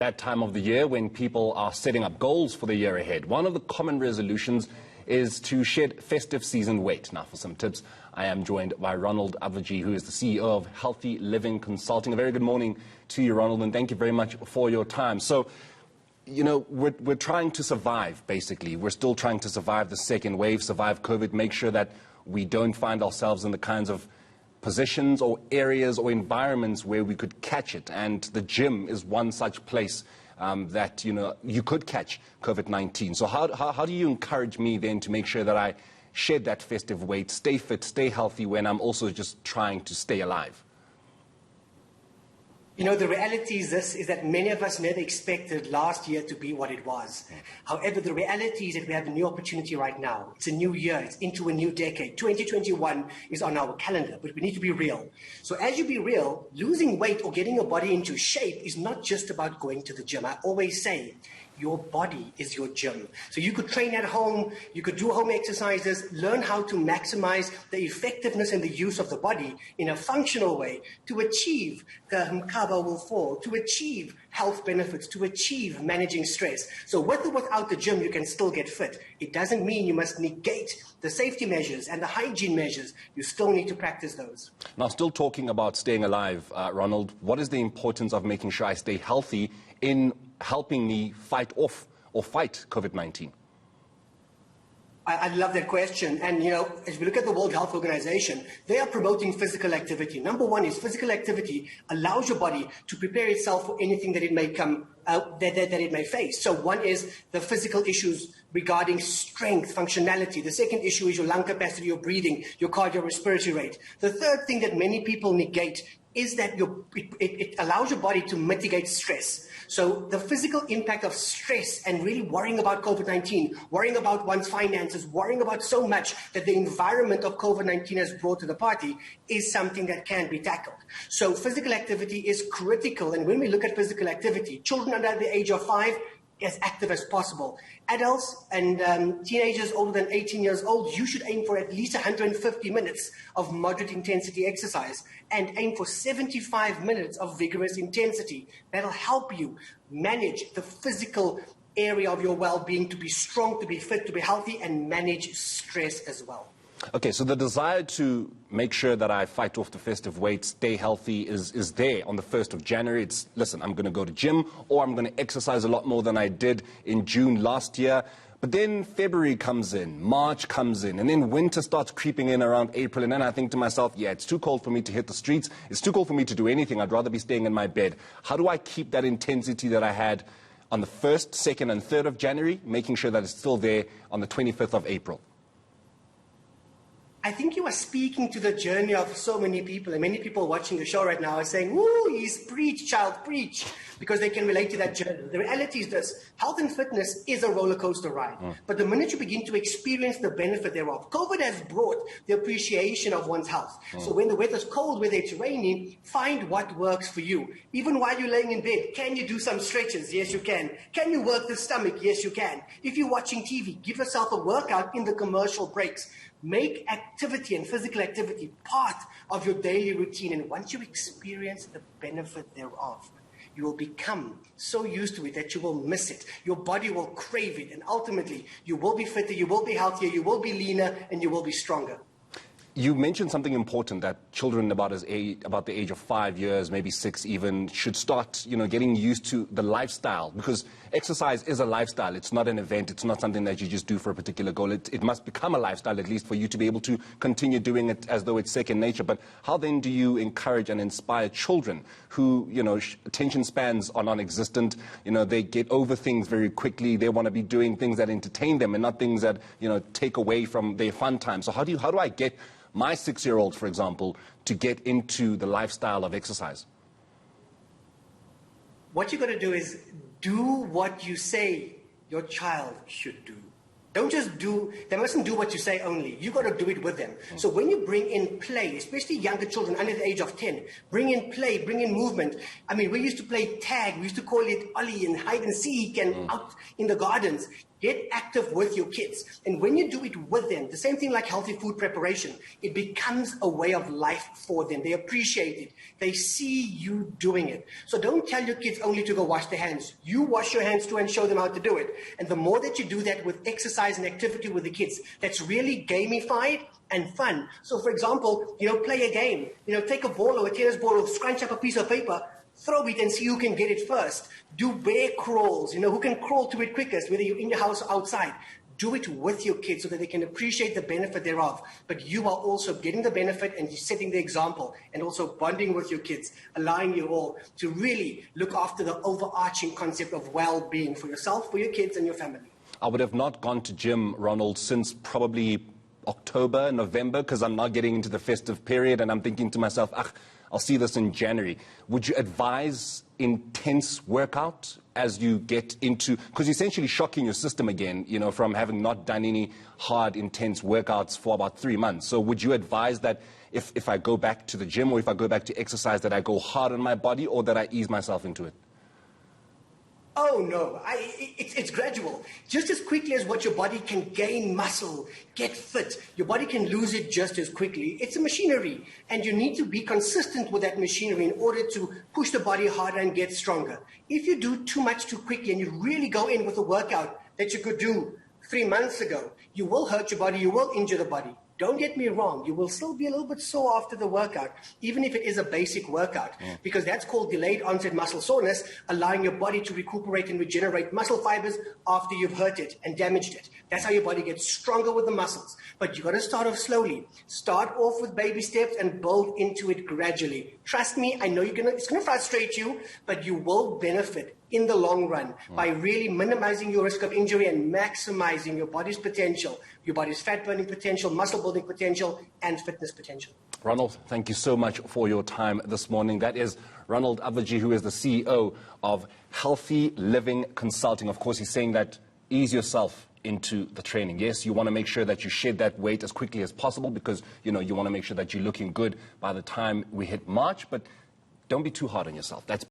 That time of the year when people are setting up goals for the year ahead. One of the common resolutions is to shed festive season weight. Now, for some tips, I am joined by Ronald Abvajee, who is the CEO of Healthy Living Consulting. A very good morning to you, Ronald, and thank you very much for your time. So, you know, we're trying to survive, basically. We're still trying to survive the second wave, survive COVID, make sure that we don't find ourselves in the kinds of positions or areas or environments where we could catch it. And the gym is one such place that, you know, you could catch COVID-19. So how do you encourage me then to make sure that I shed that festive weight, stay fit, stay healthy when I'm also just trying to stay alive? You know, the reality is that many of us never expected last year to be what it was. However, the reality is that we have a new opportunity right now. It's a new year. It's into a new decade. 2021 is on our calendar, but we need to be real. So as you be real, losing weight or getting your body into shape is not just about going to the gym. I always say, your body is your gym. So you could train at home, you could do home exercises, learn how to maximize the effectiveness and the use of the body in a functional way to achieve the mkaba will fall, to achieve health benefits, to achieve managing stress. So with or without the gym, you can still get fit. It doesn't mean you must negate the safety measures and the hygiene measures. You still need to practice those. Now, still talking about staying alive, Ronald, what is the importance of making sure I stay healthy in helping me fight off or fight COVID-19? I love that question. And, you know, as we look at the World Health Organization, they are promoting physical activity. Number one is physical activity allows your body to prepare itself for anything that it may come that it may face. So one is the physical issues regarding strength, functionality. The second issue is your lung capacity, your breathing, your cardiorespiratory rate. The third thing that many people negate is that it allows your body to mitigate stress. So the physical impact of stress and really worrying about COVID-19, worrying about one's finances, worrying about so much that the environment of COVID-19 has brought to the party is something that can be tackled. So physical activity is critical. And when we look at physical activity, children under the age of 5, as active as possible. Adults and teenagers older than 18 years old, you should aim for at least 150 minutes of moderate intensity exercise and aim for 75 minutes of vigorous intensity. That'll help you manage the physical area of your well-being, to be strong, to be fit, to be healthy, and manage stress as well. Okay, so the desire to make sure that I fight off the festive weight, stay healthy is there on the 1st of January. It's, listen, I'm going to go to gym or I'm going to exercise a lot more than I did in June last year. But then February comes in, March comes in, and then winter starts creeping in around April. And then I think to myself, yeah, it's too cold for me to hit the streets. It's too cold for me to do anything. I'd rather be staying in my bed. How do I keep that intensity that I had on the 1st, 2nd, and 3rd of January, making sure that it's still there on the 25th of April? I think you are speaking to the journey of so many people, and many people watching the show right now are saying, "Ooh, he's preach, child, preach," because they can relate to that journey. The reality is this: health and fitness is a roller coaster ride. But the minute you begin to experience the benefit thereof, COVID has brought the appreciation of one's health. So when the weather's cold, whether it's rainy, find what works for you. Even while you're laying in bed, can you do some stretches? Yes, you can. Can you work the stomach? Yes, you can. If you're watching TV, give yourself a workout in the commercial breaks. Make activity and physical activity part of your daily routine. And once you experience the benefit thereof, you will become so used to it that you will miss it. Your body will crave it. And ultimately, you will be fitter, you will be healthier, you will be leaner, and you will be stronger. You mentioned something important, that children about the age of 5 years, maybe 6 even, should start, you know, getting used to the lifestyle, because exercise is a lifestyle. It's not an event. It's not something that you just do for a particular goal. It must become a lifestyle, at least for you to be able to continue doing it as though it's second nature. But how then do you encourage and inspire children who, you know, attention spans are non-existent, you know, they get over things very quickly, they want to be doing things that entertain them and not things that, you know, take away from their fun time. So how do I get my 6-year-old, for example, to get into the lifestyle of exercise? What you're going to do is do what you say your child should do. They mustn't do what you say only. You got to do it with them. So when you bring in play, especially younger children under the age of 10, bring in play, bring in movement. I mean, we used to play tag, we used to call it ollie and hide and seek and out in the gardens. Get active with your kids. And when you do it with them, the same thing like healthy food preparation, it becomes a way of life for them. They appreciate it. They see you doing it. So don't tell your kids only to go wash their hands. You wash your hands too and show them how to do it. And the more that you do that with exercise and activity with the kids, that's really gamified and fun. So for example, play a game. Take a ball or a tennis ball or scrunch up a piece of paper, throw it and see who can get it first. Do bear crawls, who can crawl to it quickest, whether you're in your house or outside. Do it with your kids so that they can appreciate the benefit thereof. But you are also getting the benefit and you're setting the example and also bonding with your kids, allowing you all to really look after the overarching concept of well-being for yourself, for your kids and your family. I would have not gone to gym, Ronald, since probably October, November, because I'm now getting into the festive period and I'm thinking to myself, I'll see this in January. Would you advise intense workout as you get into, because you're essentially shocking your system again, from having not done any hard, intense workouts for about 3 months. So would you advise that if I go back to the gym or if I go back to exercise, that I go hard on my body or that I ease myself into it? Oh, no. It's gradual. Just as quickly as what your body can gain muscle, get fit, your body can lose it just as quickly. It's a machinery, and you need to be consistent with that machinery in order to push the body harder and get stronger. If you do too much too quickly and you really go in with a workout that you could do 3 months ago, you will hurt your body, you will injure the body. Don't get me wrong, you will still be a little bit sore after the workout, even if it is a basic workout, because that's called delayed onset muscle soreness, allowing your body to recuperate and regenerate muscle fibers after you've hurt it and damaged it. That's how your body gets stronger with the muscles. But you got to start off slowly. Start off with baby steps and build into it gradually. Trust me, I know it's going to frustrate you, but you will benefit in the long run by really minimizing your risk of injury and maximizing your body's potential, your body's fat burning potential, muscle building potential, and fitness potential. Ronald, thank you so much for your time this morning. That is Ronald Abvajee, who is the CEO of Healthy Living Consulting. Of course, he's saying that ease yourself into the training. Yes, you want to make sure that you shed that weight as quickly as possible because, you want to make sure that you're looking good by the time we hit March, but don't be too hard on yourself. That's